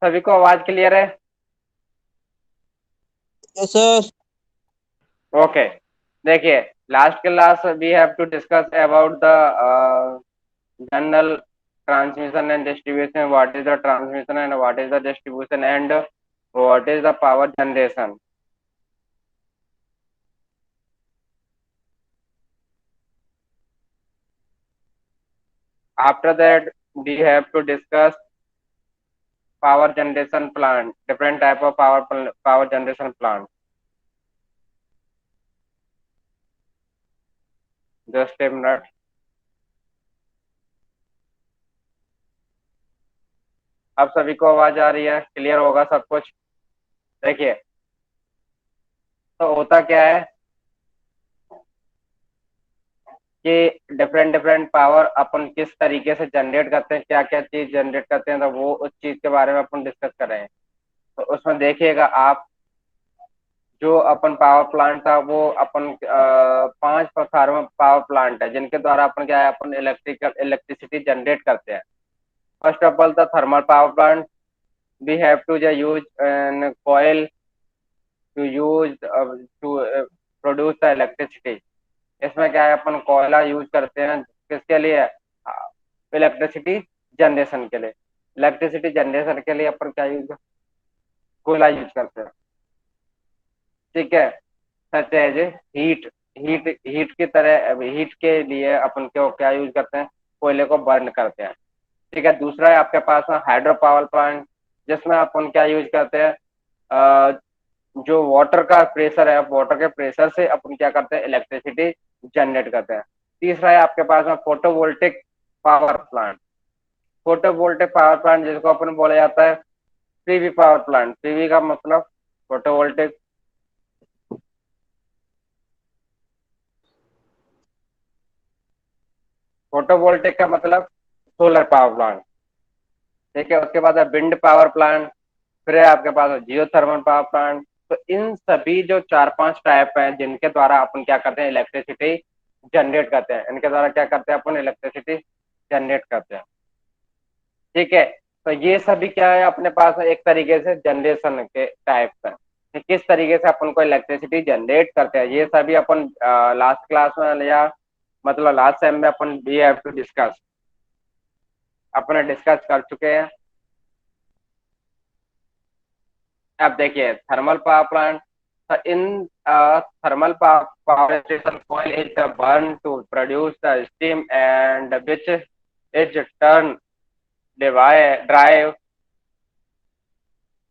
सभी को आवाज क्लियर है? Yes sir. ओके। देखिए, last class we have to discuss about the general transmission and distribution. What is the transmission and what is the distribution and what is the power generation? After that, we have to discuss power generation plant, different type of power generation plant. Just a minute. अब सभी को आवाज आ रही है? Clear होगा सब कुछ? देखिए, तो होता क्या है कि डिफरेंट डिफरेंट पावर अपन किस तरीके से जनरेट करते हैं, क्या क्या चीज जनरेट करते हैं, तो वो उस चीज के बारे में अपन डिस्कस कर रहे हैं। तो उसमें देखिएगा आप, जो अपन पावर प्लांट था वो अपन 5 प्रकार में पावर प्लांट है जिनके द्वारा अपन क्या है, अपन इलेक्ट्रिसिटी जनरेट करते हैं। First of all the thermal power plant, we have to use an coil to use to produce the electricity. इसमें क्या है, अपन कोयला यूज करते हैं किसके लिए? इलेक्ट्रिसिटी जनरेशन के लिए। इलेक्ट्रिसिटी जनरेशन के लिए अपन क्या यूज, कोयला यूज करते हैं। ठीक है। सच एज हीट, हीट की तरह, हीट के लिए अपन क्यों क्या यूज करते हैं? कोयले को बर्न करते हैं। ठीक है। दूसरा है आपके पास में हाइड्रो पावर प्लांट, जिसमें अपन क्या यूज करते हैं, अ, जो वाटर का प्रेशर है, वाटर के प्रेशर से अपन क्या करते हैं, इलेक्ट्रिसिटी जनरेट करते हैं। तीसरा है आपके पास में photovoltaic power plant. Photovoltaic power plant जिसको अपन बोला जाता है पीवी पावर प्लांट। पीवी का मतलब फोटोवोल्टिक, फोटोवोल्टिक का मतलब सोलर पावर प्लांट। ठीक है। उसके बाद है विंड पावर प्लांट, फिर है आपके पास जियो थर्मल पावर प्लांट। तो इन सभी जो 4-5 टाइप हैं जिनके द्वारा अपन क्या करते हैं, इलेक्ट्रिसिटी जनरेट करते हैं, इनके द्वारा क्या करते हैं, अपन इलेक्ट्रिसिटी जनरेट करते हैं। ठीक है। तो ये सभी क्या है, अपने पास एक तरीके से जनरेशन के टाइप है कि किस तरीके से अपन को इलेक्ट्रिसिटी जनरेट करते हैं। ये सभी अपन लास्ट क्लास में या मतलब लास्ट टाइम में अपन वी हैव टू डिस्कस, अपने डिस्कस कर चुके हैं। अब देखिए thermal power plant. In thermal power station coil is the burn to produce the steam and which is turn drive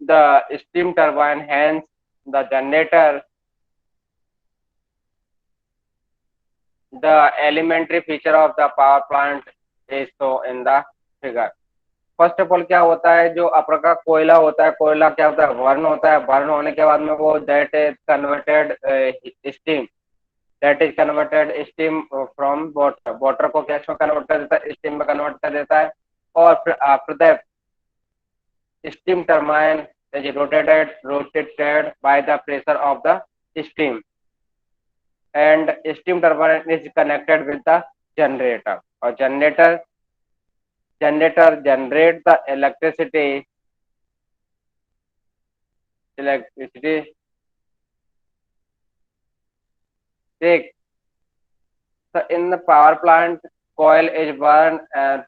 the steam turbine, hence the generator. The elementary feature of the power plant is so in the figure. First of all क्या होता है, जो अपन का कोयला होता है, कोयला क्या होता है, बर्न होता है। बर्न होने के बाद में वो that is converted steam, that is converted steam from water. Water को गैस में कन्वर्ट कर देता है, स्टीम में कन्वर्ट कर देता है। और फिर after that steam turbine is rotated by the pressure of the steam, and steam turbine is connected with the generator, or generator generate the electricity. Take, so in the power plant, coil is burned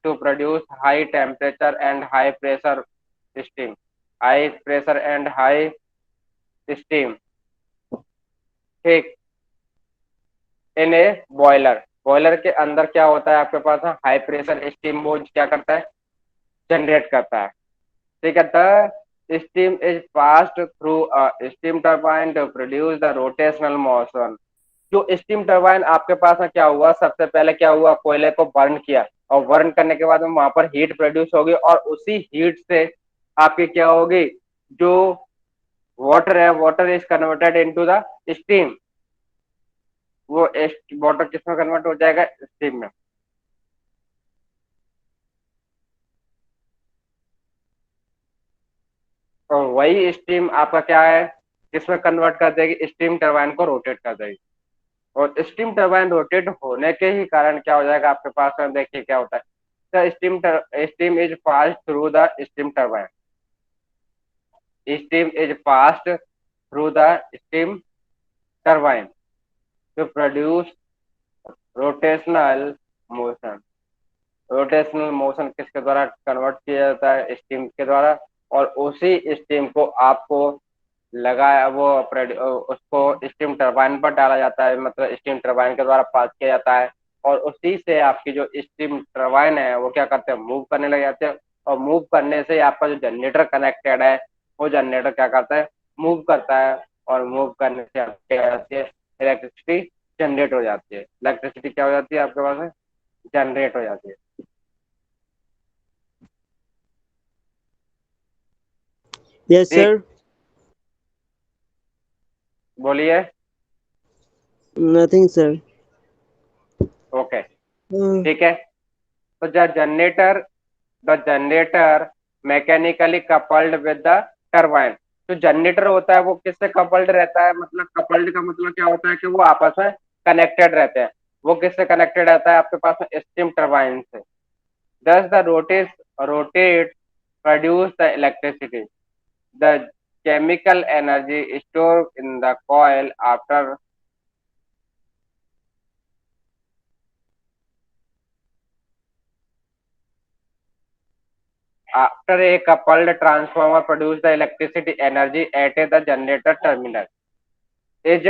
to produce high temperature and high pressure steam, high pressure and high steam। ठीक। इन ए boiler, boiler के अंदर क्या होता है आपके पास, high pressure steam वो क्या करता है, जनरेट करता है। ठीक है। The steam is passed through steam turbine to produce the rotational motion. जो स्टीम टरबाइन आपके पास में क्या हुआ, सबसे पहले क्या हुआ, कोयले को बर्न किया, और बर्न करने के बाद में वहां पर हीट प्रोड्यूस होगी, और उसी हीट से आपकी क्या होगी, जो वाटर है, water is converted into the steam. वो वाटर किसमें कन्वर्ट हो जाएगा, स्टीम में। और वही स्टीम आपका क्या है, किसमें कन्वर्ट कर देगी, स्टीम टरबाइन को रोटेट कर देगी। और स्टीम टरबाइन रोटेट होने के ही कारण क्या हो जाएगा आपके पास में, देखिए क्या होता है, steam is pass through the steam turbine. steam is passed through the steam turbine to produce rotational motion। Rotational motion किसके द्वारा कन्वर्ट किया जाता है? स्टीम के द्वारा। और उसी स्टीम को आपको लगाया उसको स्टीम टरबाइन पर डाला जाता है, मतलब स्टीम टरबाइन के द्वारा पास किया जाता है। और उसी से आपकी जो स्टीम टरबाइन है वो क्या करते हैं? मूव करने लग जाते हैं। और मूव करने से आपका जो जनरेटर कनेक्टेड है वो जनरेटर क्या करता है? मूव करता है। और मूव करने से आपके इलेक्ट्रिसिटी जनरेट हो जाती है। इलेक्ट्रिसिटी क्या हो जाती है आपके पास? जनरेट हो जाती है। Yes, ठीक, sir. बोलिए। Nothing, sir. ओके, Uh, ठीक है। तो the generator mechanically coupled with the turbine. जो जनरेटर होता है वो किससे कपल्ड रहता है? मतलब कपल्ड का मतलब क्या होता है कि वो आपस में कनेक्टेड रहते हैं। वो किससे कनेक्टेड रहता है आपके पास में? स्टीम टरबाइन से। दस the rotate produce the electricity. The chemical energy store in the coil after a coupled transformer produce the electricity energy at the generator terminal is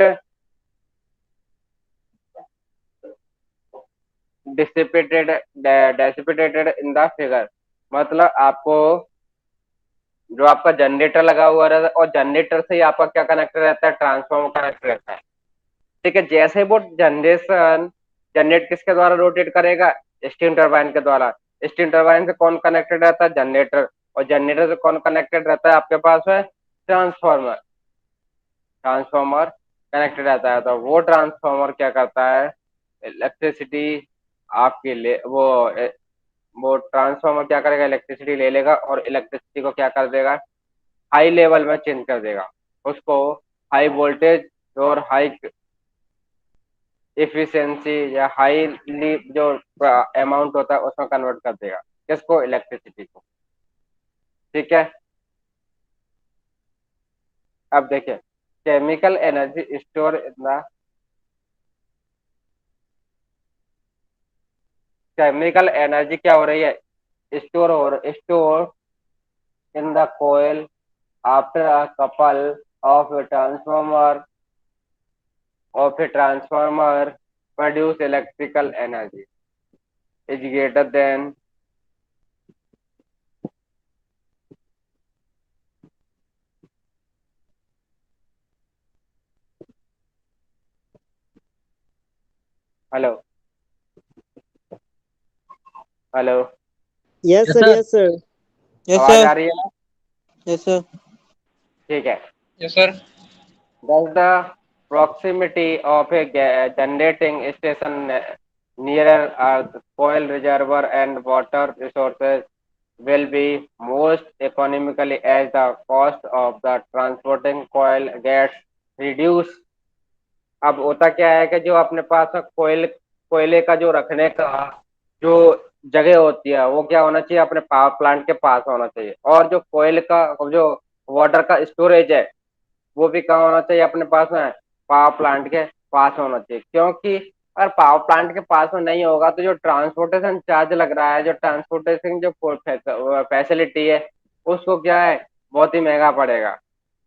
dissipated in the figure। मतलब आपको जो आपका generator लगा हुआ रहता है, और जनरेटर से ही आपका क्या कनेक्ट रहता है? ट्रांसफार्मर कनेक्ट रहता है। ठीक है, जैसे वो जनरेशन जनरेट किसके द्वारा रोटेट करेगा? स्टीम टरबाइन के द्वारा। स्टीम टरबाइन से कौन कनेक्टेड रहता है? जनरेटर। और जनरेटर से कौन कनेक्टेड रहता है आपके पास में? ट्रांसफार्मर। ट्रांसफार्मर कनेक्टेड रहता है। तो वो ट्रांसफार्मर क्या करता है? इलेक्ट्रिसिटी आपके ले वो ट्रांसफार्मर क्या करेगा? इलेक्ट्रिसिटी ले लेगा और इलेक्ट्रिसिटी को क्या कर देगा? हाई लेवल में चेंज कर देगा। उसको हाई वोल्टेज और हाई इफिशियंसी या हाईली जो अमाउंट होता है उसमें कन्वर्ट कर देगा। किसको? इलेक्ट्रिसिटी को। ठीक है, अब देखिए, chemical energy store in the chemical energy क्या हो रही है? Store in the coil after a couple of a transformer produce electrical energy is greater than। Hello, hello, yes, Yes, sir. sir. Yes, sir. Yes, आवाज sir. आ रही है ना? Yes, sir. ठीक है। Yes, sir. Thus the proximity of a generating station nearer a coal reservoir and water resources will be most economically as the cost of the transporting coal gets reduced। अब होता क्या है कि जो अपने पास कोयले का जो रखने का जो जगह होती है वो क्या होना चाहिए? अपने पावर प्लांट के पास होना चाहिए। और जो कोयल का जो वाटर का स्टोरेज है वो भी कहाँ होना चाहिए? अपने पास में पावर प्लांट के पास होना चाहिए। क्योंकि अगर पावर प्लांट के पास में नहीं होगा तो जो ट्रांसपोर्टेशन चार्ज लग रहा है, जो ट्रांसपोर्टेशन जो फैसिलिटी है उसको क्या है? बहुत ही महंगा पड़ेगा।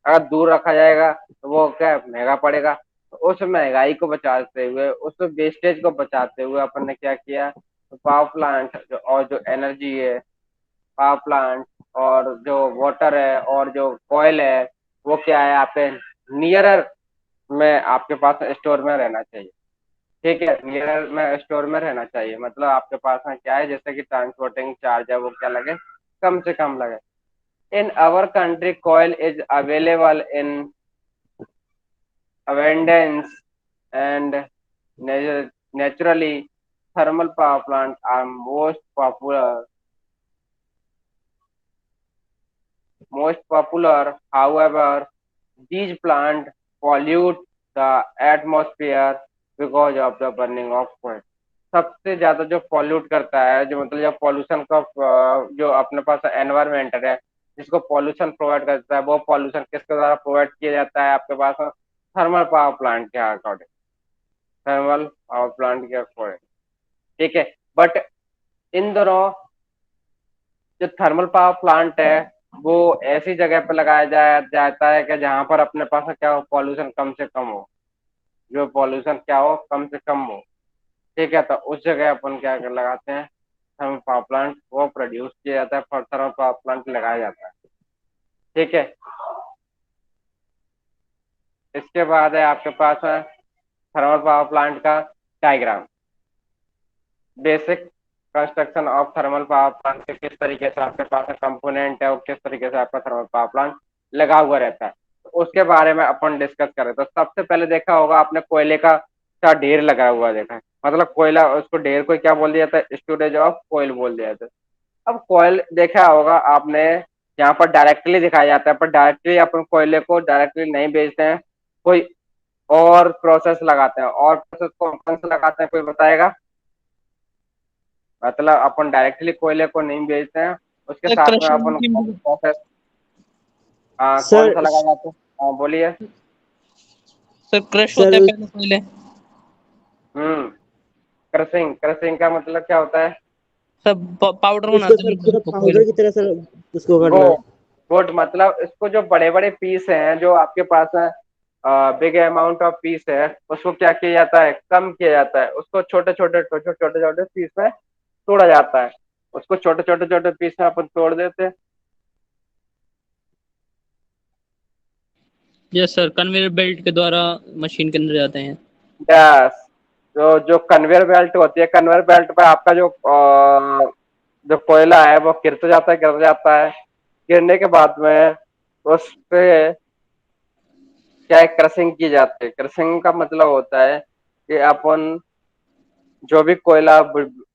अगर दूर रखा जाएगा तो वो क्या महंगा पड़ेगा। तो उस महंगाई को बचाते हुए, उस वेस्टेज को बचाते हुए अपन ने क्या किया? तो पावर प्लांट और जो एनर्जी है, पावर प्लांट और जो वाटर है और जो ऑयल है वो क्या है? आपके नियरर में आपके पास स्टोर में रहना चाहिए। ठीक है, नियरर में स्टोर में रहना चाहिए। मतलब आपके पास में क्या है, जैसे कि ट्रांसपोर्टिंग चार्ज है वो क्या लगे? कम से कम लगे। In our country coal is available in abundance and naturally thermal power plants are most popular. However, these plants pollute the atmosphere because of the burning of coal। सबसे ज्यादा जो पॉल्यूट करता है, जो मतलब जो पॉल्यूशन का जो अपने पास एनवायरमेंट है जिसको पॉल्यूशन प्रोवाइड करता है, वो पॉल्यूशन किसके द्वारा प्रोवाइड किया जाता है आपके पास थर्मल पावर प्लांट के अकॉर्डिंग, थर्मल पावर प्लांट के अकॉर्डिंग। ठीक है, बट इन दोनों जो थर्मल पावर प्लांट है वो ऐसी जगह पे लगाया जाता है कि जहां पर अपने पास क्या हो, पॉल्यूशन कम से कम हो, जो पॉल्यूशन क्या हो, कम से कम हो। ठीक है, तो उस जगह अपन क्या कर लगाते हैं, थर्मल पावर प्लांट वो प्रोड्यूस किया जाता है, फॉर थर्मल पावर प्लांट लगाया जाता है। ठीक है, इसके बाद है आपके पास थर्मल पावर प्लांट का diagram, basic construction of thermal power plant के किस तरीके से आपके पास कंपोनेंट है और किस तरीके से आपका थर्मल पावर प्लांट लगा हुआ रहता है, तो उसके बारे में अपन डिस्कस करें। तो सबसे पहले देखा होगा आपने कोयले का ढेर लगा हुआ देखा है, मतलब कोयला, उसको ढेर को क्या बोल दिया था, स्टोरेज ऑफ कोयल बोल दिया था। अब कोयल देखा होगा आपने, यहाँ पर डायरेक्टली दिखाया जाता है, पर डायरेक्टली अपन कोयले को डायरेक्टली नहीं बेचते हैं, कोई और प्रोसेस लगाते हैं, और प्रोसेस कौन सा लगाते हैं कोई बताएगा? मतलब अपन डायरेक्टली कोयले को नहीं बेचते हैं, उसके सर साथ में क्रशर अपन मशीन। प्रोसेस कौन सर सा लगा जाता है? हाँ बोलिए। सर क्रश होता सर है पहले पहले। हम्म, क्रशिंग, क्रशिंग का मतलब क्या होता है? सब पाउडर उसको बनाते सर हैं पूरा उसको कोयले पाउडर की को। तरह सर उसको गो करना। गुड, मतलब इसको जो बड़े बड़े पीस हैं जो आपके पास है, बिग अमाउंट ऑफ पीस है, उसको क्या किया जाता है, कम किया जाता है, उसको छोटे छोटे छोटे छोटे छोटे पीस में तोड़ा जाता है, उसको छोटे छोटे छोटे पीस में अपन तोड़ देते हैं। यस सर, कन्वेयर बेल्ट के द्वारा मशीन के अंदर जाते हैं। यस, जो जो कन्वेयर बेल्ट होती है, कन्वेयर बेल्ट पे आपका जो कोयला है वो गिरता जाता है, गिरने के बाद में उस पे क्या है, क्रशिंग की जाती है। क्रशिंग का मतलब होता है कि अपन जो भी कोयला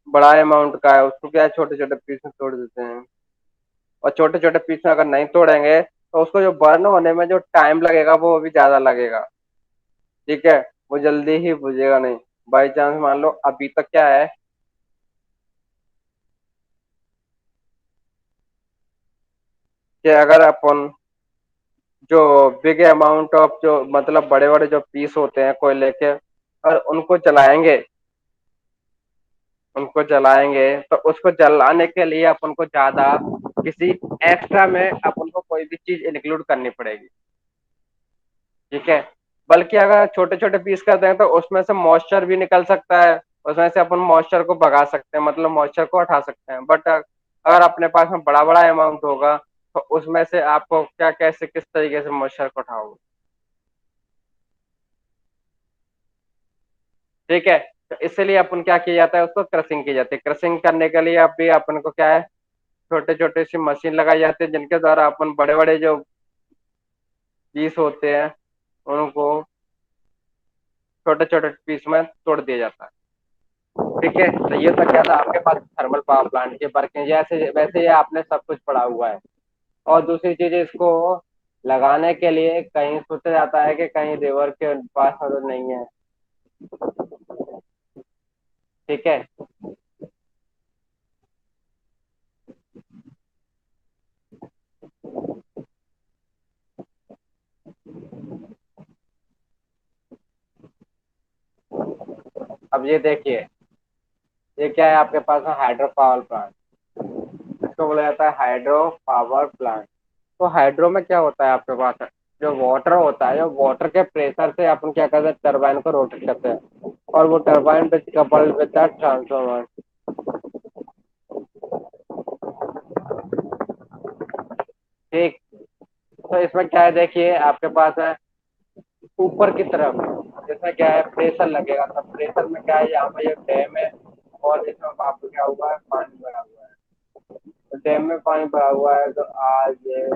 बड़ा अमाउंट का है उसको क्या है, छोटे छोटे पीस में तोड़ देते हैं, और छोटे छोटे पीस में अगर नहीं तोड़ेंगे तो उसको जो बर्न होने में जो टाइम लगेगा वो भी ज्यादा लगेगा। ठीक है, वो जल्दी ही बुझेगा नहीं। बाई चांस मान लो अभी तक क्या है कि अगर अपन जो बिग अमाउंट ऑफ जो मतलब बड़े बड़े जो पीस होते हैं कोयले के, और उनको जलाएंगे तो उसको जलाने के लिए अपन को ज्यादा किसी एक्स्ट्रा में अपन को कोई भी चीज इंक्लूड करनी पड़ेगी। ठीक है, बल्कि अगर छोटे छोटे पीस कर दें तो उसमें से मॉइस्चर भी निकल सकता है, उसमें से अपन मॉइस्चर को भगा सकते हैं, मतलब मॉइस्चर को हटा सकते हैं। बट अगर अपने पास में बड़ा बड़ा अमाउंट होगा तो उसमें से आपको क्या, कैसे, किस तरीके से मॉइस्चर को हटाओगे? ठीक है, तो इसलिए अपन क्या किया जाता है, उसको क्रशिंग की जाती है। क्रशिंग करने के लिए अभी अपन को क्या है, छोटे छोटे सी मशीन लगाई जाती है जिनके द्वारा अपन बड़े बड़े जो पीस होते हैं उनको छोटे छोटे पीस में तोड़ दिया जाता है। ठीक है, तो ये तो क्या था आपके पास थर्मल पावर प्लांट की वर्किंग, जैसे वैसे ये आपने सब कुछ पढ़ा हुआ है। और दूसरी चीज, इसको लगाने के लिए कहीं सोचा जाता है कि कहीं रिवर के पास अगर नहीं है। ठीक है, अब ये देखिए, ये क्या है आपके पास हाइड्रो पावर प्लांट, इसको बोला जाता है हाइड्रो पावर प्लांट। तो हाइड्रो में क्या होता है आपके पास, जो वाटर होता है, जो वाटर के प्रेशर से अपन क्या करते हैं, टरबाइन को रोटेट करते हैं, और वो टरबाइन पे कपल्ड विद दैट ट्रांसफार्मर। ठीक, तो इसमें क्या है, देखिए आपके पास है ऊपर की तरफ, इसमें क्या है, प्रेशर लगेगा, तब प्रेशर में क्या है, यहाँ पे ये डैम है, और इसमें आपको क्या हुआ है, पानी भरा हुआ है। तो डैम में पानी भरा हुआ है तो आज ये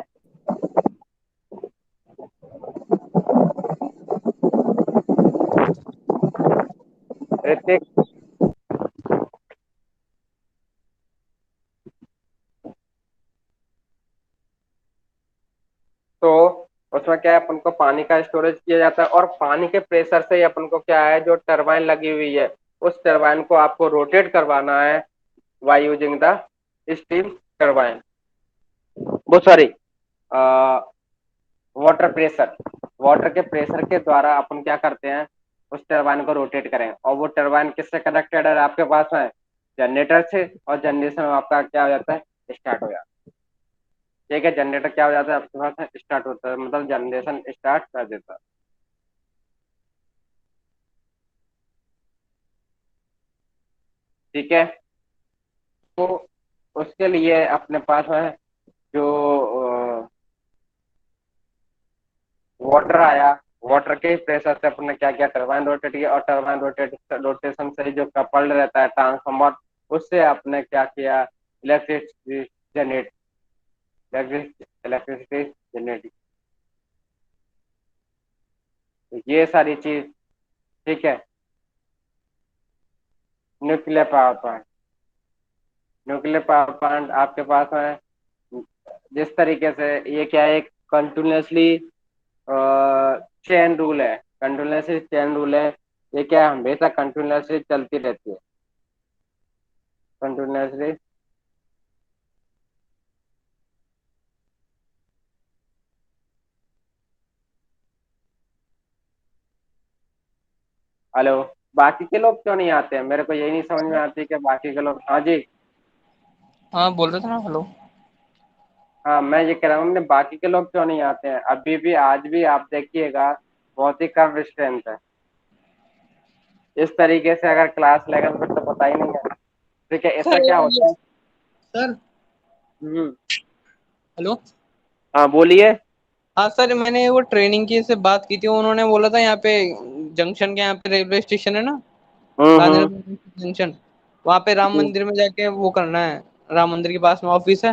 ऋतिक, तो उसमें क्या है, अपन को पानी का स्टोरेज किया जाता है, और पानी के प्रेशर से ही अपन को क्या है, जो टरबाइन लगी हुई है उस टरबाइन को आपको रोटेट करवाना है by using the steam turbine. वो सॉरी, वाटर प्रेशर, वाटर के प्रेशर के द्वारा अपन क्या करते हैं, उस टरबाइन को रोटेट करें, और वो टरबाइन किससे कनेक्टेड है आपके पास में, जनरेटर से, और जनरेशन आपका क्या हो जाता है, स्टार्ट हो जाता है। ठीक है, जनरेटर क्या हो जाता है आपके पास में, स्टार्ट होता है, मतलब जनरेशन स्टार्ट कर देता है। ठीक है, तो उसके लिए अपने पास में जो वाटर आया, वाटर के प्रेशर से अपने क्या किया, टरबाइन रोटेट किया, और टरबाइन रोटेशन से जो कपल्ड रहता है ट्रांसफॉर्मर, उससे आपने क्या किया, इलेक्ट्रिसिटी जनरेट, इलेक्ट्रिसिटी जनरेट, ये सारी चीज। ठीक है, nuclear power plant, nuclear power plant आपके पास में जिस तरीके से, ये क्या है, कंटिन्यूसली चेन रूल है, कंटिन्यूसली चेन रूल है, ये क्या है, हमेशा कंटिन्यूसली चलती रहती है, कंटिन्यूसली। हेलो, बाकी के लोग क्यों नहीं आते हैं, मेरे को यही नहीं समझ में आती कि बाकी के लोग, हाँ जी। हाँ बोल रहे थे ना, हेलो। हाँ, मैं ये कह रहा हूँ, बाकी के लोग क्यों नहीं आते हैं, अभी भी आज भी आप देखिएगा बहुत ही कम स्ट्रेंथ है। इस तरीके से अगर क्लास लेगा तो फिर तो पता ही नहीं है। ठीक है, ऐसा सर क्या होता है। सर हम्म। हेलो। हाँ बोलिए। हाँ सर, मैंने वो ट्रेनिंग की से बात की थी, उन्होंने बोला था यहाँ पे जंक्शन के यहाँ पे रेलवे स्टेशन है ना, गांधी हम्म। जंक्शन, वहाँ पे राम हम्म। मंदिर में जाके वो करना है। राम मंदिर के पास में ऑफिस है,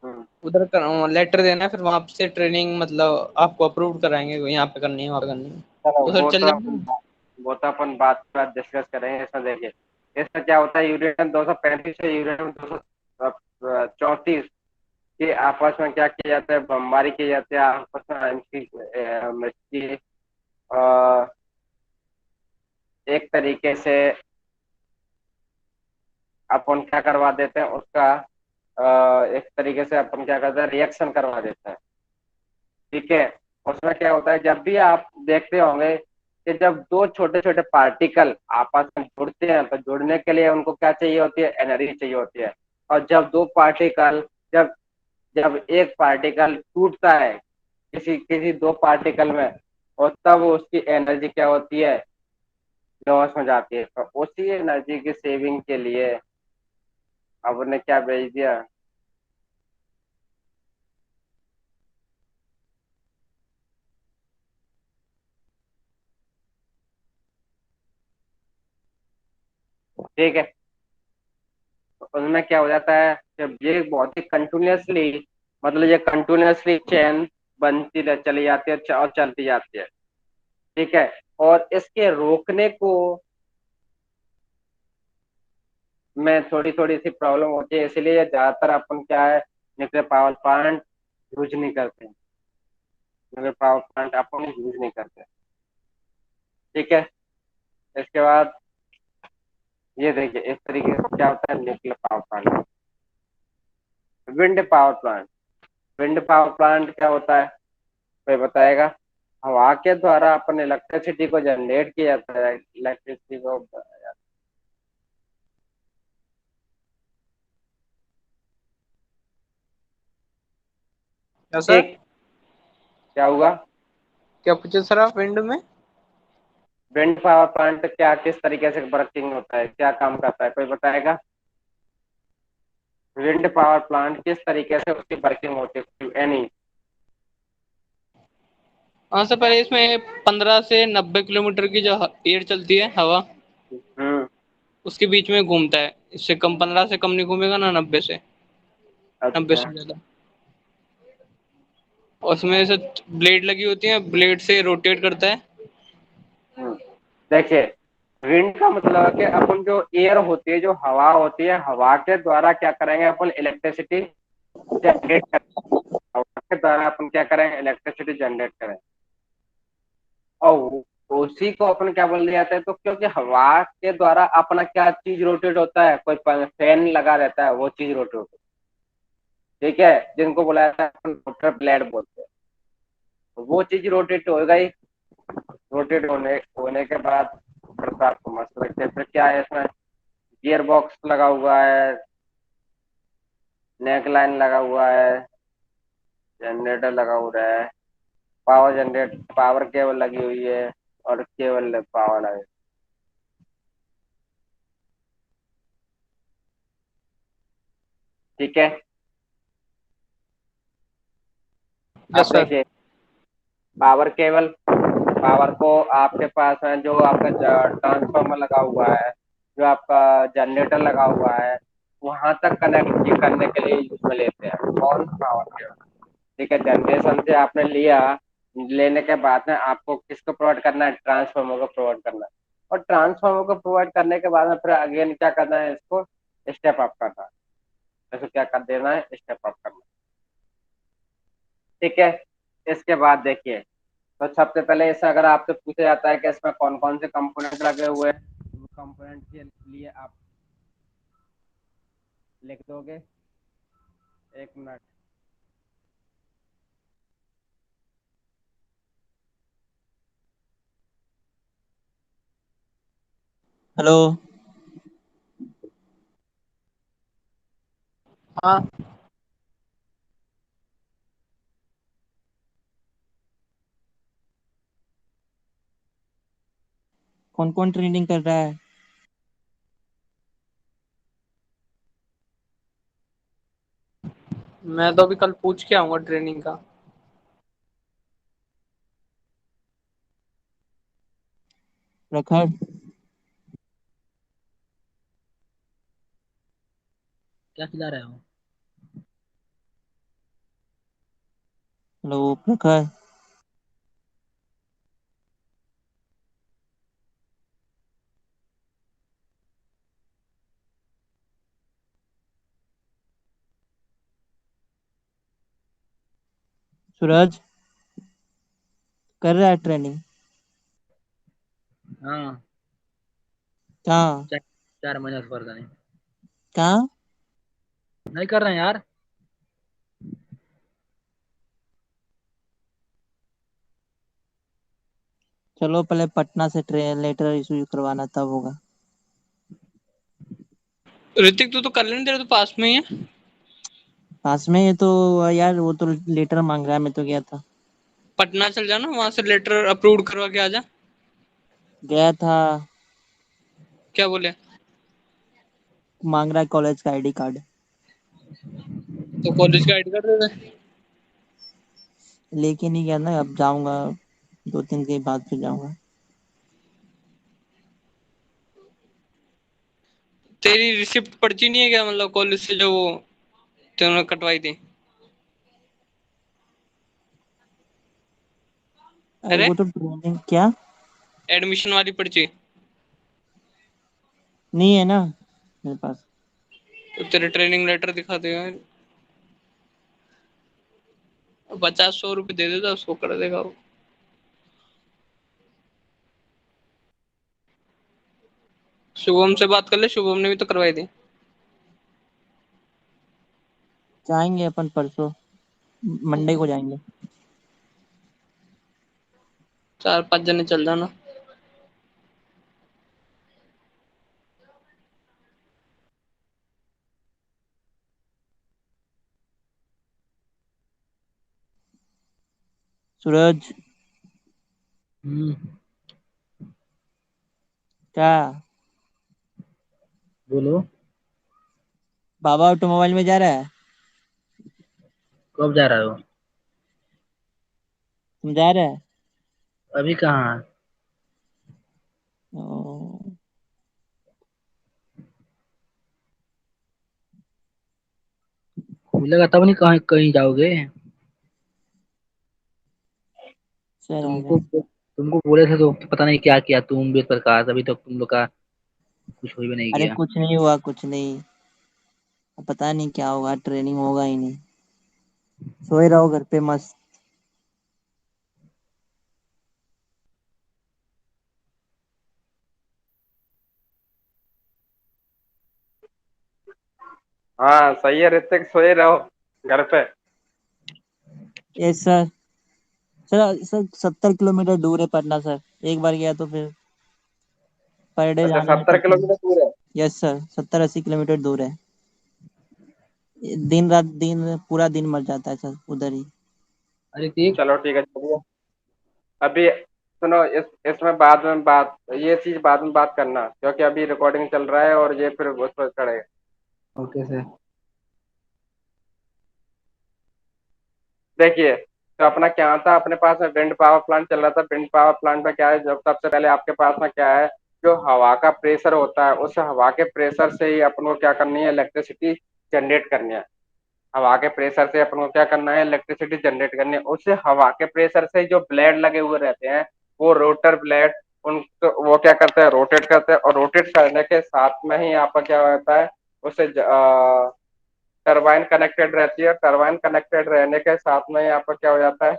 हम्म। उधर लेटर देना है, फिर वहां से ट्रेनिंग मतलब आपको अप्रूव कराएंगे, यहाँ पे करनी है वहाँ पे करनी है। चलो, तो सर चल जाएगा। वो तो अपन बात बात डिस्कस करेंगे। इसमें देखिए, इसमें क्या होता है, यूरेनियम 235 से यूरेनियम 234 के आपस में क्या किया जाता है, बमबारी की जाती है आपस में, इसकी एक तरीके से अपन क्या करवा देते हैं उसका, एक तरीके से अपन क्या करते हैं, रिएक्शन करवा देते हैं। ठीक है, उसमें क्या होता है, जब भी आप देखते होंगे कि जब दो छोटे छोटे पार्टिकल आपस में जुड़ते हैं, तो जुड़ने के लिए उनको क्या चाहिए होती है, एनर्जी चाहिए होती है। और जब दो पार्टिकल, जब जब एक पार्टिकल टूटता है किसी किसी दो पार्टिकल में, और तब उसकी एनर्जी क्या होती है, लॉस हो जाती है। तो उसी एनर्जी की सेविंग के लिए अब उन्हें क्या भेज दिया। ठीक है, तो उनमें क्या हो जाता है, जब ये बहुत ही कंटिन्यूसली, मतलब ये कंटिन्यूसली चेन बनती चली जाती है और चलती जाती है। ठीक है, और इसके रोकने को में थोड़ी थोड़ी सी प्रॉब्लम होती है, इसलिए ये ज्यादातर अपन क्या है, न्यूक्लियर पावर प्लांट यूज नहीं करते, न्यूक्लियर पावर प्लांट अपन यूज नहीं करते। ठीक है, इसके बाद ये देखिए, इस तरीके से क्या होता है nuclear power plant. Wind power plant, wind power plant क्या होता है, कोई बताएगा। हवा के द्वारा अपन इलेक्ट्रिसिटी को जनरेट किया जाता है, इलेक्ट्रिसिटी को। क्या सर? ठीक, क्या हुआ। क्या पूछे सर आप, विंड में? विंड पावर प्लांट क्या किस तरीके से वर्किंग होता है, क्या काम करता है, कोई बताएगा। विंड पावर प्लांट किस तरीके से उसकी वर्किंग होती है, एनी। हाँ सर, पहले इसमें 15 से 90 किलोमीटर की जो एयर चलती है, हवा, हम्म। उसके बीच में घूमता है। इससे कम, 15 से कम नहीं घूमेगा ना 90 से, 90 अच्छा। से ज्यादा। और उसमें से ब्लेड लगी होती है, ब्लेड से रोटेट करता है। हम्म। देखिए, विंड का मतलब है कि अपन जो एयर होती है, जो हवा होती है, हवा के द्वारा क्या करेंगे, अपन इलेक्ट्रिसिटी जनरेट करेंगे। हवा के द्वारा अपन क्या करेंगे, इलेक्ट्रिसिटी जनरेट करें। और उसी को अपन क्या बोल दिया जाता है, तो क्योंकि हवा के द्वारा अपना क्या चीज रोटेट होता है, कोई फैन लगा रहता है, वो चीज रोटेट होती है। ठीक है, जिनको बुलाया था अपन रोटर ब्लेड बोलते हैं। तो वो चीज रोटेट हो गई, रोटेट होने के बाद फिर तो आपको मस्त लगते हैं। फिर क्या है इसमें, गियर बॉक्स लगा हुआ है, नेक लाइन लगा हुआ है, जनरेटर लगा हुआ है, पावर केबल लगी हुई है, और केबल पावर लगे। ठीक है। यस अब सर। देखिए, पावर केबल, पावर को आपके पास है, जो आपका ट्रांसफार्मर लगा हुआ है, जो आपका जनरेटर लगा हुआ है, वहां तक कनेक्ट करने के लिए यूज में लेते हैं कौन, पावर केबल। ठीक है, जनरेशन से आपने लिया, लेने के बाद में आपको किसको प्रोवाइड करना है, ट्रांसफार्मर को प्रोवाइड करना है। और ट्रांसफार्मर को प्रोवाइड करने के बाद में फिर अगेन क्या करना है, इसको स्टेप अप करना है। इसको क्या कर देना है, स्टेप अप करना है। ठीक है। इसके बाद देखिए, तो सबसे पहले इसे अगर आपसे पूछा जाता है कि इसमें कौन कौन से कंपोनेंट लगे हुए हैं, वो कंपोनेंट के लिए आप लिख दोगे। एक मिनट। हेलो। हाँ। कौन कौन ट्रेनिंग कर रहा है? मैं तो अभी कल पूछ के आऊंगा ट्रेनिंग का। प्रखर। क्या खिला रहे हो? हेलो प्रखर। सूरज कर रहा है ट्रेनिंग? हाँ। कहाँ? 4 महीने से पता नहीं। कहाँ? नहीं कर रहे हैं यार। चलो पहले पटना से ट्रेन लेटर इशू करवाना, तब होगा। ऋतिक तू तो कर लेना, तेरे तो पास में ही है। पास में ये तो, यार वो तो लेटर मांग रहा है, मैं तो गया था। पटना चल जाना, वहां से लेटर अप्रूव करवा के आ जा। गया था। क्या बोले? मांग रहा है कॉलेज का आईडी कार्ड। तो कॉलेज का आईडी कार्ड दे दे। लेके नहीं गया ना, अब जाऊंगा 2-3 दिन बाद फिर जाऊंगा। तेरी रिसिप्ट पर्ची नहीं है क्या, मतलब कॉलेज से जो वो तुमने कटवाई थी? अरे अरे वो तो ट्रेनिंग क्या, एडमिशन वाली पर्ची। नहीं है ना मेरे पास। तो तेरे ट्रेनिंग लेटर दिखा दे यार। 50-100 रुपये दे देता, उसको कर देगा वो। शुभम से बात कर ले, शुभम ने भी तो करवाई थी। जाएंगे अपन परसों, मंडे को जाएंगे। 4-5 जने चल जाना। सूरज। हम्म। क्या? बोलो। बाबा ऑटोमोबाइल में जा रहा है? कब जा रहे हो? तुम जा रहा है? अभी कहाँ? ओ, मिलेगा तब नहीं, कहीं कहीं जाओगे? चल आ जा। तुमको बोले थे तो पता नहीं क्या किया तुम, वेद प्रकाश, अभी तक तुम लोग का कुछ हो भी नहीं अरे किया। कुछ नहीं हुआ, कुछ नहीं। अब पता नहीं क्या होगा, ट्रेनिंग होगा ही नहीं। सोए रहो घर पे मस्त। हाँ सही है ऋतिक, सोए रहो। घर पे? Yes sir. Sir sir 70 kilometre दूर है पटना सर। एक बार गया तो फिर पर डे अच्छा, जाना है 70 किलोमीटर दूर है। यस सर 70-80 किलोमीटर दूर है। दिन रात दिन पूरा दिन मर जाता है सर उधर ही। अरे ठीक। चलो ठीक है, चलिए। अभी सुनो, इसमें बाद में बात, ये चीज बाद में बात करना, क्योंकि अभी रिकॉर्डिंग चल रहा है और ये फिर उस पर चढ़ेगा। Okay sir. देखिए, तो अपना क्या था, अपने पास में विंड पावर प्लांट चल रहा था। विंड पावर प्लांट में क्या है, जब सबसे पहले आपके पास में क्या है, जो हवा का प्रेशर होता है, उस हवा के प्रेशर से ही अपन को क्या करनी है, इलेक्ट्रिसिटी जनरेट करनी है। हवा के प्रेशर से अपन को क्या करना है, इलेक्ट्रिसिटी जनरेट करनी है। उस हवा के प्रेशर से जो ब्लेड लगे हुए रहते हैं, वो रोटर ब्लेड, उनको वो क्या करते हैं, रोटेट करते हैं। और रोटेट करने के साथ में ही आपका क्या होता है, उससे टरबाइन कनेक्टेड रहती है। टरबाइन कनेक्टेड रहने के साथ में ही आपका क्या हो जाता है,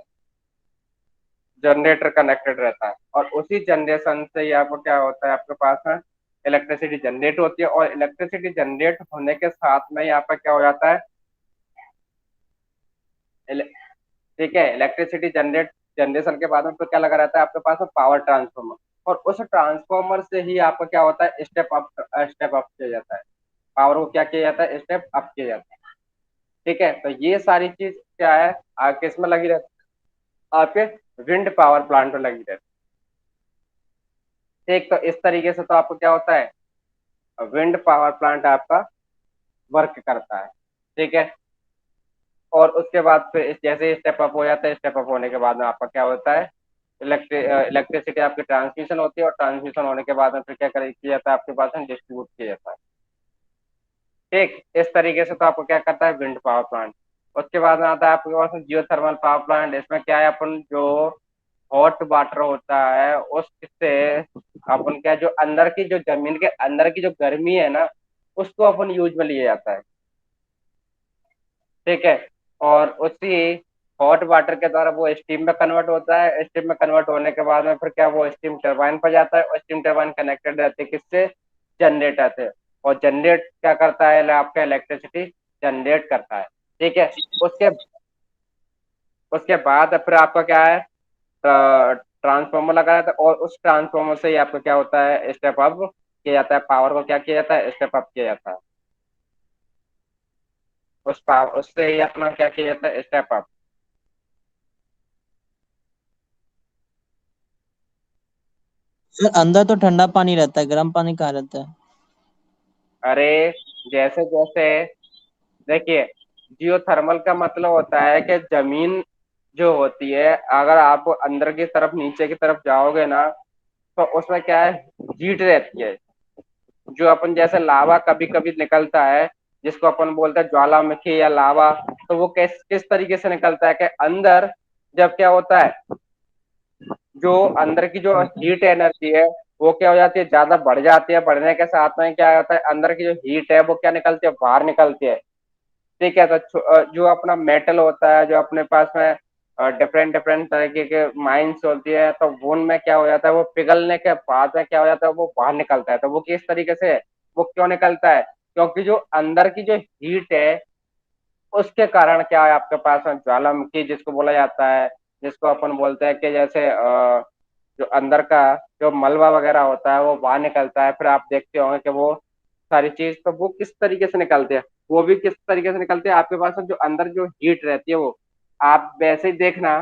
जनरेटर कनेक्टेड रहता है। और उसी जनरेशन से ही आपको क्या होता है, आपके पास में इलेक्ट्रिसिटी जनरेट होती है। और इलेक्ट्रिसिटी जनरेट होने के साथ में ही आपका क्या हो जाता है, ठीक है, इलेक्ट्रिसिटी जनरेशन के बाद में फिर क्या लगा रहता है आपके पास में, पावर ट्रांसफॉर्मर। और उस ट्रांसफॉर्मर से ही आपका क्या होता है, स्टेप अप किया जाता है। पावर को क्या किया जाता है, स्टेप अप किया जाता है। ठीक है, तो ये सारी चीज क्या है, किस में लगी रहती है, आपके विंड पावर प्लांट में लगी रहती है। ठीक, तो इस तरीके से तो आपको क्या होता है, विंड पावर प्लांट आपका वर्क करता है। ठीक है, और उसके बाद फिर जैसे ही स्टेप अप हो जाता है, स्टेप अप होने के बाद में आपका क्या होता है, इलेक्ट्रिसिटी आपकी ट्रांसमिशन होती है। और ट्रांसमिशन होने के बाद में फिर क्या किया जाता है, आपके पास में डिस्ट्रीब्यूट किया जाता है। ठीक, इस तरीके से तो आपको क्या करता है, विंड पावर प्लांट। उसके बाद में आता है आपके पास में जियो थर्मल पावर प्लांट। इसमें क्या है, अपन जो हॉट वाटर होता है उससे अपन क्या, जो अंदर की, जो जमीन के अंदर की जो गर्मी है ना, उसको अपन यूज में लिया जाता है। ठीक है, और उसी हॉट वाटर के द्वारा वो स्टीम में कन्वर्ट होता है। स्टीम में कन्वर्ट होने के बाद में फिर क्या, वो स्टीम टरबाइन पर जाता है। और स्टीम टरबाइन कनेक्टेड रहते हैं किससे, जनरेटर से। और जनरेट क्या करता है, आपका इलेक्ट्रिसिटी जनरेट करता है। ठीक है, उसके उसके बाद फिर आपका क्या है, ट्रांसफॉर्मर लगाया था। और उस ट्रांसफॉर्मर से ही आपको क्या होता है, स्टेप अप किया जाता है। पावर को क्या किया जाता है, स्टेप अप किया जाता है। उस पावर, उससे ही अपना क्या किया जाता है, स्टेप अप। सर अंदर तो ठंडा पानी रहता है, गर्म पानी कहाँ रहता है? अरे, जैसे जैसे देखिए, जियो थर्मल का मतलब होता है कि जमीन जो होती है, अगर आप अंदर की तरफ, नीचे की तरफ जाओगे ना, तो उसमें क्या है, हीट रहती है। जो अपन जैसे लावा कभी कभी निकलता है, जिसको अपन बोलते हैं ज्वालामुखी या लावा, तो वो किस किस तरीके से निकलता है कि अंदर जब क्या होता है, जो अंदर की जो हीट एनर्जी है, वो क्या हो जाती है, ज्यादा बढ़ जाती है। बढ़ने के साथ में क्या होता है, अंदर की जो हीट है वो क्या निकलती है, बाहर निकलती है। ठीक है, तो जो अपना मेटल होता है, जो अपने पास में डिफरेंट डिफरेंट तरीके के माइंस होती है, तो वो उनमें क्या हो जाता है, वो पिघलने के बाद में क्या हो जाता है, वो बाहर निकलता है। तो वो किस तरीके से, वो क्यों निकलता है, क्योंकि जो अंदर की जो हीट है, उसके कारण क्या है, आपके पास में ज्वालामुखी जिसको बोला जाता है, जिसको अपन बोलते हैं कि जैसे जो अंदर का जो मलबा वगैरह होता है वो बाहर निकलता है। फिर आप देखते होंगे कि वो सारी चीज, तो वो किस तरीके से निकलते हैं, वो भी किस तरीके से निकलते हैं, आपके पास में जो अंदर जो हीट रहती है वो, आप वैसे ही देखना।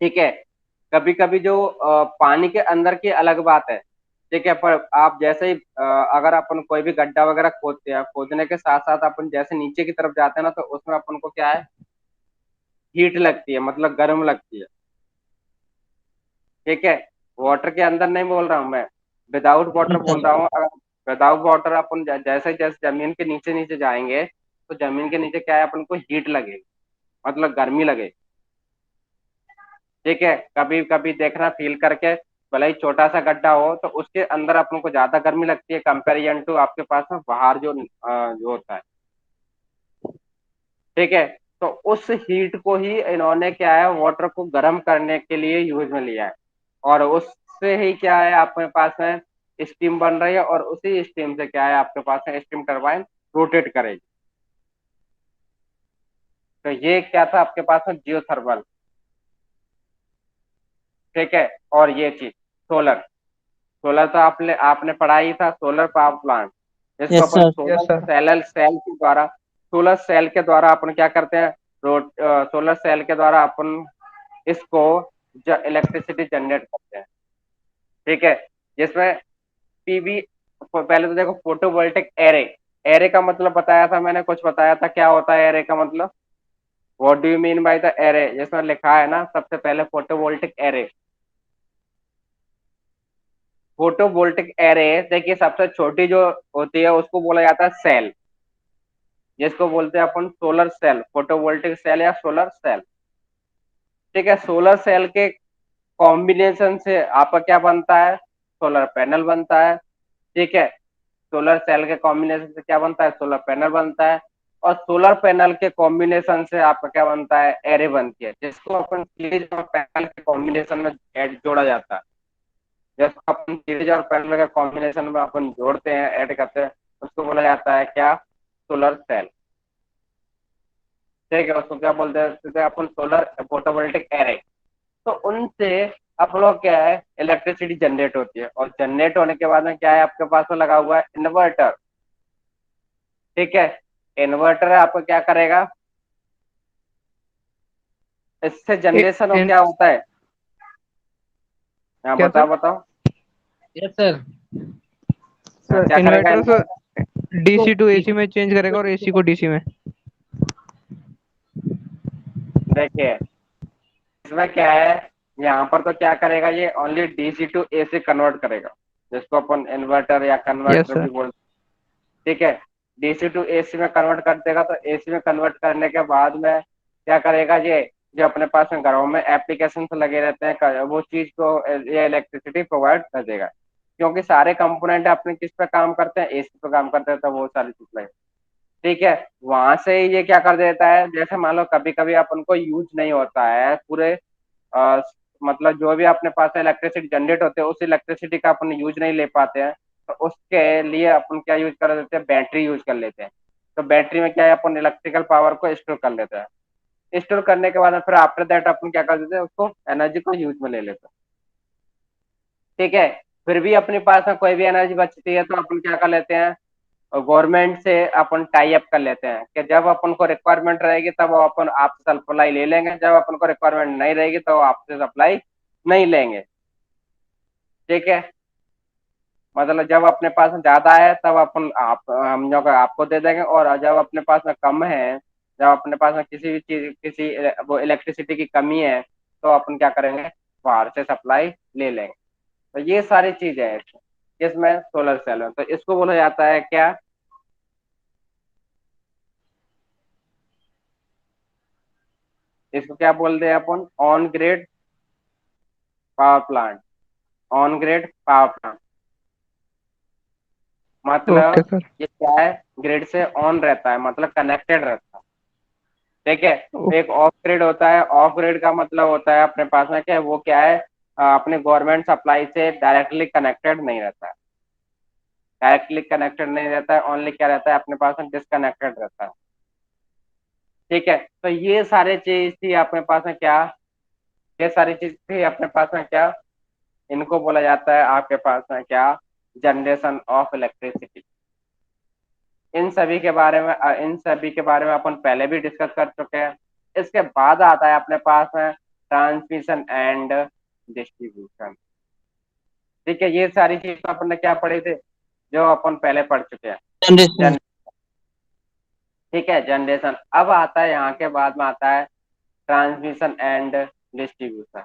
ठीक है, कभी कभी जो पानी के अंदर की अलग बात है। ठीक है, पर आप जैसे ही अगर अपन कोई भी गड्ढा वगैरह खोदते हैं, खोदने के साथ साथ अपन जैसे नीचे की तरफ जाते हैं ना, तो उसमें अपन को क्या है, हीट लगती है, मतलब गर्म लगती है। ठीक है, वाटर के अंदर नहीं बोल रहा हूँ मैं, विदाउट वाटर जी बोल सर। रहा हूँ। अगर विदाउट वाटर अपन जैसे जैसे जमीन के नीचे नीचे जाएंगे, तो जमीन के नीचे क्या है, अपन को हीट लगेगी, मतलब गर्मी लगेगी। ठीक है, कभी कभी देखना फील करके, भले ही छोटा सा गड्ढा हो, तो उसके अंदर अपन को ज्यादा गर्मी लगती है कंपेरिजन टू आपके पास में बाहर जो होता है। ठीक है, तो उस हीट को ही इन्होंने क्या है, वाटर को गर्म करने के लिए यूज में लिया है। और उससे ही क्या है, आपके पास में स्टीम बन रही है। और उसी स्टीम से क्या है, आपके पास में स्टीम टरबाइन रोटेट करेगी। तो ये क्या था आपके पास में, जियोथर्मल। ठीक है, और ये चीज सोलर। सोलर तो आपने आपने पढ़ा ही था, सोलर पावर प्लांट, जिसको यस अपन sir. Yes solar sir. Cell के द्वारा, सोलर सेल के द्वारा अपन क्या करते हैं, सोलर सेल के द्वारा अपन इसको इलेक्ट्रिसिटी जनरेट करते हैं। ठीक है, जिसमें पीवी, पहले तो देखो फोटोवोल्टिक एरे। एरे का मतलब बताया था मैंने, कुछ बताया था क्या होता है एरे का मतलब, what do you mean by the array, जिसमें लिखा है ना सबसे पहले फोटोवोल्टिक एरे। फोटोवोल्टिक एरे देखिए सबसे छोटी जो होती है उसको बोला जाता है सेल, जिसको बोलते हैं अपन सोलर सेल, फोटोवोल्टिक सेल या सोलर सेल। ठीक है, सोलर सेल के कॉम्बिनेशन से आपका क्या बनता है, सोलर पैनल बनता है। ठीक है, सोलर सेल के कॉम्बिनेशन से क्या बनता है, सोलर पैनल बनता है। और सोलर पैनल के कॉम्बिनेशन से आपका क्या बनता है, एरे बनती है, जिसको अपन सीरीज और पैनल के कॉम्बिनेशन में जोड़ा जाता है। जिसको अपन सीरीज और पैनल के कॉम्बिनेशन में अपन जोड़ते हैं, ऐड करते हैं, उसको बोला जाता है क्या, सोलर सेल। ठीक है, उसको क्या बोलते हैं अपन, सोलर फोटोवोल्टिक एरे। तो उनसे आप लोग क्या है, इलेक्ट्रिसिटी जनरेट होती है, और जनरेट होने के बाद में क्या है आपके पास में लगा हुआ है, इन्वर्टर। ठीक है, इन्वर्टर है आपको क्या करेगा, इससे ए- जनरेशन हो इन- क्या होता है, हाँ क्या बताओ सर? बताओ। Yes sir. हाँ, सर क्या करेगा इन्वर्टर सर इन्वर्टर, तो डीसी टू एसी में चेंज करेगा और एसी को डीसी में। देखिए इसमें क्या है, यहाँ पर तो क्या करेगा, ये only DC to AC convert करेगा, जिसको अपन इन्वर्टर या यस कन्वर्टर सर। भी बोलते हैं। ठीक है, डीसी टू एसी में कन्वर्ट कर देगा, तो एसी में कन्वर्ट करने के बाद में क्या करेगा, ये जो अपने पास में घरों में एप्लीकेशन लगे रहते हैं, वो चीज को ये इलेक्ट्रिसिटी प्रोवाइड कर देगा। क्योंकि सारे कंपोनेंट अपने किस पे काम करते हैं, एसी पे काम करते हैं, तो वो सारी चीज। ठीक है, वहां से ये क्या कर देता है, जैसे मान लो कभी कभी अपन को यूज नहीं होता है पूरे, अ, मतलब जो भी अपने पास इलेक्ट्रिसिटी जनरेट होते हैं उस इलेक्ट्रिसिटी का अपन यूज नहीं ले पाते हैं, तो उसके लिए अपन क्या यूज कर देते हैं, बैटरी यूज कर लेते हैं। तो बैटरी में क्या है, अपन इलेक्ट्रिकल पावर को स्टोर कर लेते हैं। स्टोर करने के बाद में फिर आफ्टर दैट अपन क्या कर देते हैं, उसको एनर्जी को यूज में ले लेते हैं। ठीक है, फिर भी अपने पास में कोई भी एनर्जी बचती है तो अपन क्या कर लेते हैं, गवर्नमेंट से अपन टाई अप कर लेते हैं, कि जब अपन को रिक्वायरमेंट रहेगी तब वो अपन आपसे सप्लाई ले लेंगे, जब अपन को रिक्वायरमेंट नहीं रहेगी तो आपसे सप्लाई नहीं लेंगे। ठीक है, मतलब जब अपने पास में ज्यादा है तब अपन आप हम लोग आपको दे देंगे, और जब अपने पास में कम है, जब अपने पास में किसी भी चीज किसी वो इलेक्ट्रिसिटी की कमी है, तो अपन क्या करेंगे, बाहर से सप्लाई ले लेंगे। तो ये सारी चीजें हैं इसमें सोलर सेल में, तो इसको बोला जाता है क्या, इसको क्या बोलते हैं अपन, on grid power plant. On grid power plant okay मतलब सर। ये क्या है, ग्रिड से ऑन रहता है, मतलब कनेक्टेड रहता है। ठीक है, ओ- एक ऑफ ग्रिड होता है, ऑफ ग्रिड का मतलब होता है अपने पास में क्या है, वो क्या है, अपने गवर्नमेंट सप्लाई से डायरेक्टली कनेक्टेड नहीं रहता है। डायरेक्टली कनेक्टेड नहीं रहता है, ओनली क्या रहता है अपने पास में, डिसकनेक्टेड रहता है। ठीक है, तो ये सारी चीज थी अपने पास में क्या, ये सारी चीज थी अपने पास में क्या, इनको बोला जाता है आपके पास में क्या, जनरेशन ऑफ इलेक्ट्रिसिटी। इन सभी के बारे में अपन पहले भी डिस्कस कर चुके हैं। इसके बाद आता है अपने पास में ट्रांसमिशन एंड डिस्ट्रीब्यूशन। ठीक है, ये सारी चीज तो अपन ने क्या पढ़े थे, जो अपन पहले पढ़ चुके हैं। जनरेशन। जन ठीक है, जनरेशन। अब आता है यहाँ के बाद में आता है transmission and distribution.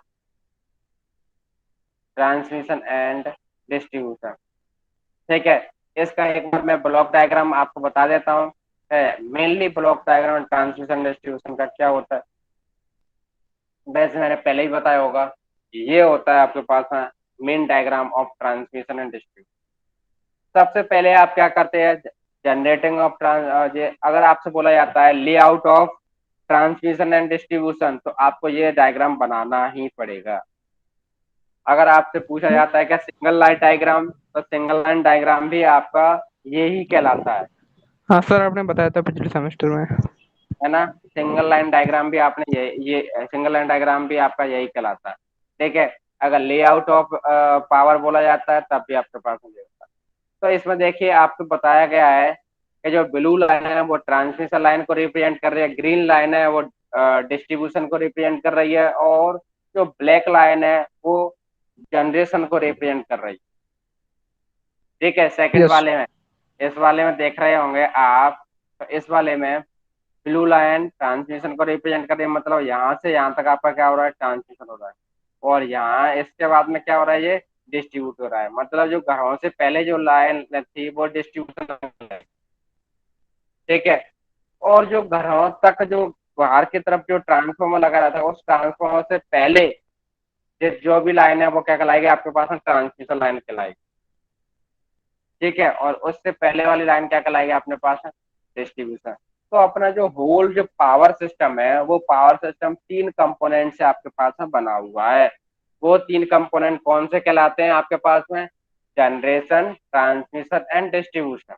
Transmission and distribution. ठीक है, इसका एक बार मैं ब्लॉक डायग्राम आपको बता देता हूँ। Mainly block diagram transmission distribution का क्या होता है, वैसे मैंने पहले ही बताया होगा। ये होता है आपके पास में main diagram of transmission and distribution. सबसे पहले आप क्या करते हैं, जनरेटिंग ऑफ अगर आपसे बोला जाता है layout of transmission and distribution, तो आपको ये डायग्राम बनाना ही पड़ेगा। अगर आपसे पूछा जाता है क्या सिंगल लाइन डायग्राम, तो सिंगल लाइन डायग्राम भी आपका ये ही कहलाता हाँ सर, आपने बताया था पिछले सेमेस्टर में। है ना। सिंगल लाइन डायग्राम भी आपने ये सिंगल लाइन डायग्राम भी आपका यही कहलाता है। ठीक है, अगर लेआउट ऑफ पावर बोला जाता है तब भी आपके पास में होता है। तो इसमें देखिए आपको बताया गया है कि जो ब्लू लाइन है वो ट्रांसमिशन लाइन को रिप्रेजेंट कर रही है, ग्रीन लाइन है वो डिस्ट्रीब्यूशन को रिप्रेजेंट कर रही है, और जो ब्लैक लाइन है वो जनरेशन को रिप्रेजेंट कर रही है। ठीक है, सेकंड यस। वाले में, इस वाले में देख रहे होंगे आप, तो इस वाले में ब्लू लाइन ट्रांसमिशन को रिप्रेजेंट कर रही है, मतलब यहाँ से यहाँ तक आपका क्या हो रहा है, ट्रांसमिशन हो रहा है, और यहाँ इसके बाद में क्या हो रहा है, ये डिस्ट्रीब्यूट हो रहा है, मतलब जो घरों से पहले जो लाइन थी वो डिस्ट्रीब्यूशन। ठीक है, और जो घरों तक जो बाहर की तरफ जो ट्रांसफॉर्मर लगा रहा था उस ट्रांसफॉर्मर से पहले जो भी लाइन है वो क्या कहलाएगी आपके पास में, ट्रांसमिशन लाइन कहलाएगी। ठीक है, और उससे पहले वाली लाइन क्या कहलाएगी अपने पास है, डिस्ट्रीब्यूशन। तो अपना जो होल जो पावर सिस्टम है वो पावर सिस्टम 3 कंपोनेंट से आपके पास में बना हुआ है। वो 3 कंपोनेंट कौन से कहलाते हैं आपके पास में, generation, transmission and distribution.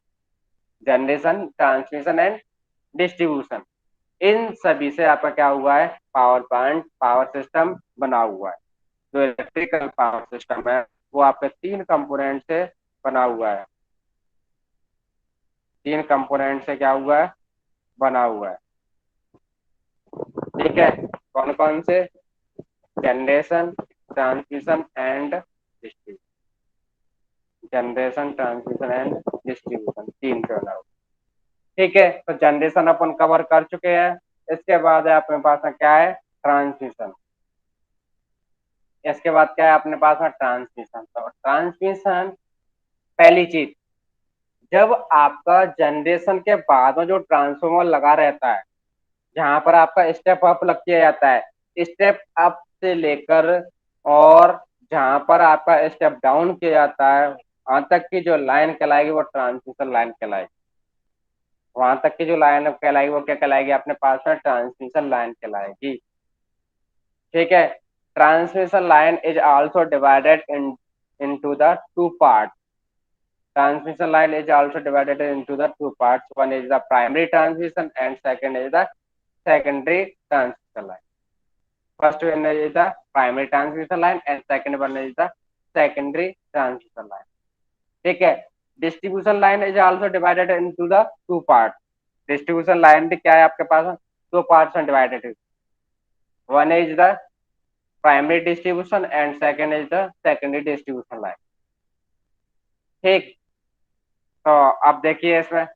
Generation, transmission and distribution, इन सभी से आपका क्या हुआ है, पावर प्लांट, पावर सिस्टम बना हुआ है। जो इलेक्ट्रिकल पावर सिस्टम है वो आपके 3 कंपोनेंट से बना हुआ है। 3 कंपोनेंट से क्या हुआ है, बना हुआ है। ठीक है, कौन कौन से, generation, transmission and distribution. Generation, transmission and distribution, 3 से बना हुआ। ठीक है, तो जनरेशन अपन कवर कर चुके हैं। इसके बाद है अपने पास में क्या है, ट्रांसमिशन। इसके बाद क्या है अपने पास में, ट्रांसमिशन। तो ट्रांसमिशन पहली चीज, जब आपका जनरेशन के बाद में जो ट्रांसफॉर्मर लगा रहता है, जहां पर आपका स्टेप अप लग किया जाता है, स्टेप अप से लेकर और जहां पर आपका स्टेप डाउन किया जाता है वहां तक की जो लाइन कहलाएगी वो ट्रांसमिशन लाइन कहलाएगी। वहां तक की जो लाइन कहलाएगी वो क्या कहलाएगी अपने पास में, ट्रांसमिशन लाइन कहलाएगी। ठीक है, transmission line is also divided into the two parts. Transmission line is also divided into the 2 parts. One is the primary transmission and second is the secondary transmission line. First one is the primary transmission line and second one is the secondary transmission line. ठीक है, distribution line is also divided into the 2 parts. Distribution line भी क्या है आपके पास, 2 parts में divided है। One is the primary distribution and second is the secondary distribution line. ठीक, तो अब देखिए इसमें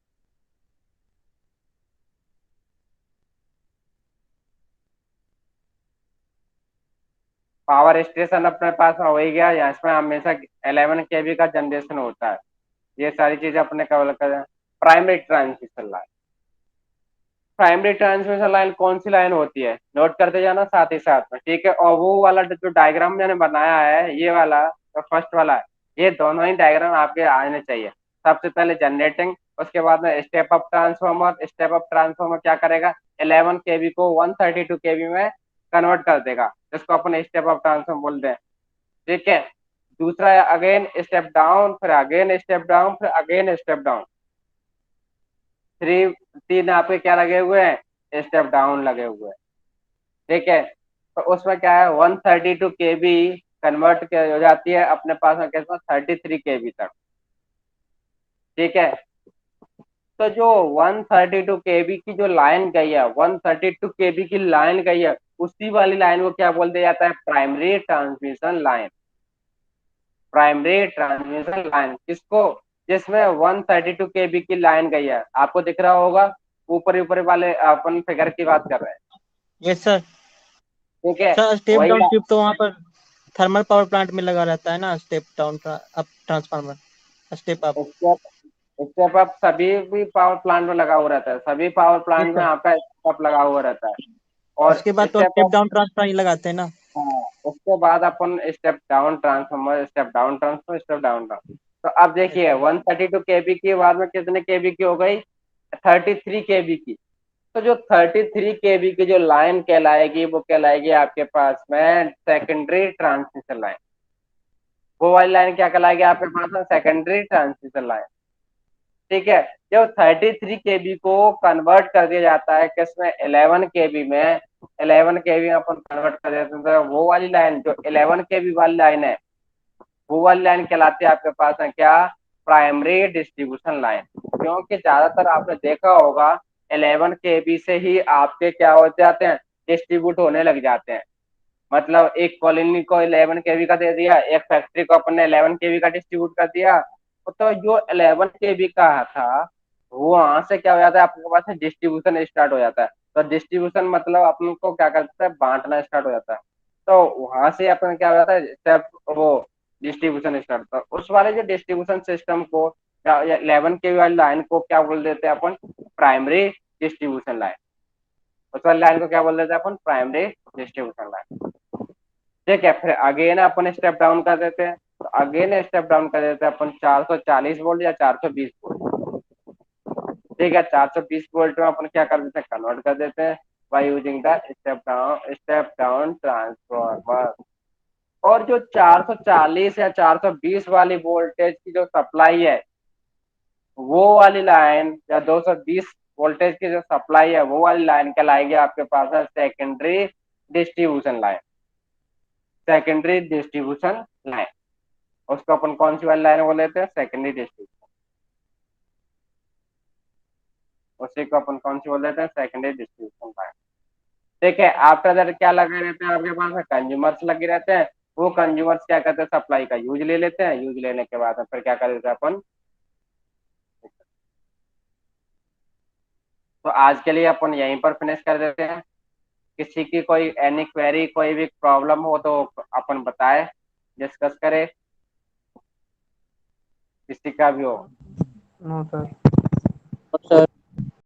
पावर स्टेशन अपने पास में हो ही गया, या इसमें हमेशा 11 केवी का जनरेशन होता है। ये सारी चीजें अपने कवर करें। Primary transmission line, primary transmission line कौन सी लाइन होती है, नोट करते जाना साथ ही साथ में। ठीक है, और वो वाला जो डायग्राम मैंने बनाया है, ये वाला जो फर्स्ट वाला है, ये दोनों ही डायग्राम आपके आने चाहिए। सबसे पहले जनरेटिंग, उसके बाद में step up transformer. Step up transformer क्या करेगा, 11 केवी को 132 केवी में कन्वर्ट कर देगा, जिसको अपन स्टेप अप ट्रांसफॉर्मर बोलते हैं। ठीक है, दूसरा है अगेन स्टेप डाउन, फिर अगेन स्टेप डाउन, फिर अगेन स्टेप डाउन। 3 आपके क्या लगे हुए हैं, स्टेप डाउन लगे हुए हैं। ठीक है, तो उसमें क्या है, 132 केबी कन्वर्ट हो जाती है अपने पास में कैसे, 33 केबी तक। ठीक है, तो जो 132 केबी की जो लाइन गई है, 132 केबी की लाइन गई है, उसी वाली लाइन को क्या बोल दिया जाता है, primary transmission line. Primary transmission line किसको, जिसमें 132 केबी की लाइन गई है। आपको दिख रहा होगा, ऊपर ऊपर वाले अपन फिगर की बात कर रहे हैं। Yes sir. ठीक है, सर स्टेप वही डाउन स्विप तो वहाँ पर थर्मल पावर प्लांट में लगा रहता है ना, step down up transformer, step up. Step step up सभी भी पावर प्लांट में लगा हुआ रहता है, सभी पावर यस प्लांट में सर। आपका स्टेप अप लगा हुआ रहता है। और उसके बाद तो step step up, down transformer ही लगाते हैं ना। हाँ, उसके बाद अपन step down transformer, step down transformer, step down transformer. तो अब देखिए 132 केबी की बाद में कितने केबी की हो गई, 33 केबी की। तो जो 33 केबी की जो लाइन कहलाएगी वो कहलाएगी आपके पास में सेकेंडरी ट्रांसमिशन लाइन। वो वाली लाइन क्या कहलाएगी आपके पास में, सेकेंडरी ट्रांसमिशन लाइन। ठीक है। जब 33 केबी को कन्वर्ट कर दिया जाता है किसमें, 11 केबी में, 11 केबी में अपन कन्वर्ट कर देते हैं, तो वो वाली लाइन जो 11 केबी वाली लाइन है, वो वाली लाइन कहलाती है आपके पास है क्या, प्राइमरी डिस्ट्रीब्यूशन लाइन। क्योंकि ज्यादातर आपने देखा होगा 11 केबी से ही आपके क्या हो जाते हैं, डिस्ट्रीब्यूट होने लग जाते हैं। मतलब एक कॉलोनी को 11 केबी का दे दिया, एक फैक्ट्री को अपन ने 11 केबी का डिस्ट्रीब्यूट कर दिया, तो जो 11 केबी का था वो वहां से क्या हो जाता है, आपके पास डिस्ट्रीब्यूशन स्टार्ट हो जाता है। तो डिस्ट्रीब्यूशन मतलब अपन को क्या करता है, बांटना स्टार्ट हो जाता है। तो वहां से अपन क्या हो जाता है, स्टेप वो डिस्ट्रीब्यूशन स्टार्ट होता है। उस वाले जो डिस्ट्रीब्यूशन सिस्टम को, 11 केबी वाली लाइन को क्या बोल देते हैं अपन, प्राइमरी डिस्ट्रीब्यूशन लाइन। उस वाली लाइन को क्या बोल देते हैं अपन, प्राइमरी डिस्ट्रीब्यूशन लाइन। ठीक है, फिर अगेन अपन स्टेप डाउन कर देते हैं, तो अगेन स्टेप डाउन कर देते हैं अपन 440 वोल्ट या 420 वोल्ट। ठीक है, 420 वोल्ट में अपन क्या कर देते हैं, कन्वर्ट कर देते हैं by using the step down transformer. और जो 440 या 420 वाली वोल्टेज की जो सप्लाई है, वो वाली लाइन, या 220 वोल्टेज की जो सप्लाई है, वो वाली लाइन कहलाएगी आपके पास है secondary distribution line. Secondary distribution line, उसको अपन कौन सी वाली लाइन बोल लेते हैं, सेकेंडरी डिस्ट्रीब्यूशन। उसी को अपन कौन सी बोल देते हैं, सेकेंडरी डिस्ट्रीब्यूशन लाइन। ठीक है, आफ्टर दैट क्या लगे रहते हैं आपके पास, कंज्यूमर्स लगे रहते हैं। वो कंज्यूमर्स क्या करते हैं, सप्लाई का यूज ले लेते हैं, यूज लेने के बाद फिर क्या कर देते हैं अपन। तो आज के लिए अपन यहीं पर फिनिश कर देते हैं। किसी की कोई एनी क्वेरी, कोई भी प्रॉब्लम हो तो अपन बताए, डिस्कस करें, किसी का भी हो। No sir.